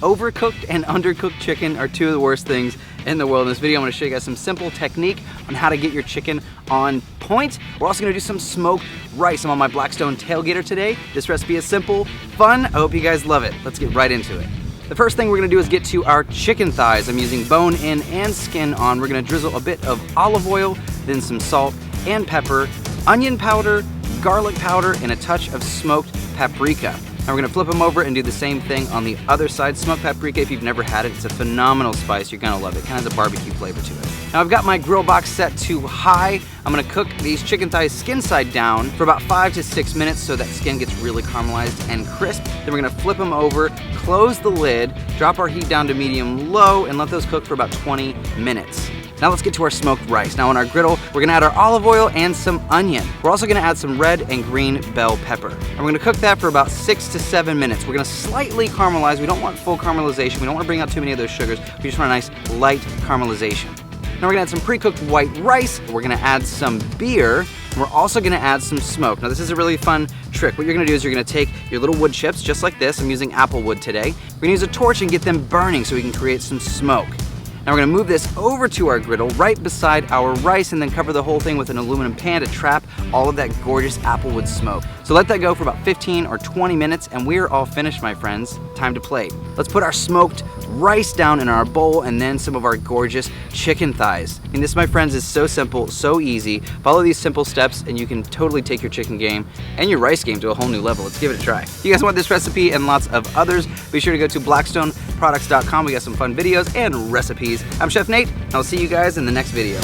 Overcooked and undercooked chicken are two of the worst things in the world. In this video, I'm gonna show you guys some simple technique on how to get your chicken on point. We're also gonna do some smoked rice. I'm on my Blackstone Tailgater today. This recipe is simple, fun. I hope you guys love it. Let's get right into it. The first thing we're gonna do is get to our chicken thighs. I'm using bone in and skin on. We're gonna drizzle a bit of olive oil, then some salt and pepper, onion powder, garlic powder, and a touch of smoked paprika. Now we're gonna flip them over and do the same thing on the other side. Smoked paprika, if you've never had it, it's a phenomenal spice. You're gonna love it. It kind of has a barbecue flavor to it. Now I've got my grill box set to high. I'm gonna cook these chicken thighs skin side down for about 5 to 6 minutes so that skin gets really caramelized and crisp. Then we're gonna flip them over, close the lid, drop our heat down to medium low, and let those cook for about 20 minutes. Now let's get to our smoked rice. Now on our griddle, we're gonna add our olive oil and some onion. We're also gonna add some red and green bell pepper. And we're gonna cook that for about 6 to 7 minutes. We're gonna slightly caramelize. We don't want full caramelization. We don't wanna bring out too many of those sugars. We just want a nice light caramelization. Now we're gonna add some pre-cooked white rice. We're gonna add some beer. And we're also gonna add some smoke. Now this is a really fun trick. What you're gonna do is you're gonna take your little wood chips, just like this. I'm using apple wood today. We're gonna use a torch and get them burning so we can create some smoke. Now we're gonna move this over to our griddle right beside our rice and then cover the whole thing with an aluminum pan to trap all of that gorgeous applewood smoke. So let that go for about 15 or 20 minutes and we're all finished, my friends. Time to plate. Let's put our smoked rice down in our bowl and then some of our gorgeous chicken thighs. And this, my friends, is so simple, so easy. Follow these simple steps and you can totally take your chicken game and your rice game to a whole new level. Let's give it a try. If you guys want this recipe and lots of others, be sure to go to blackstoneproducts.com. We got some fun videos and recipes. I'm Chef Nate, and I'll see you guys in the next video.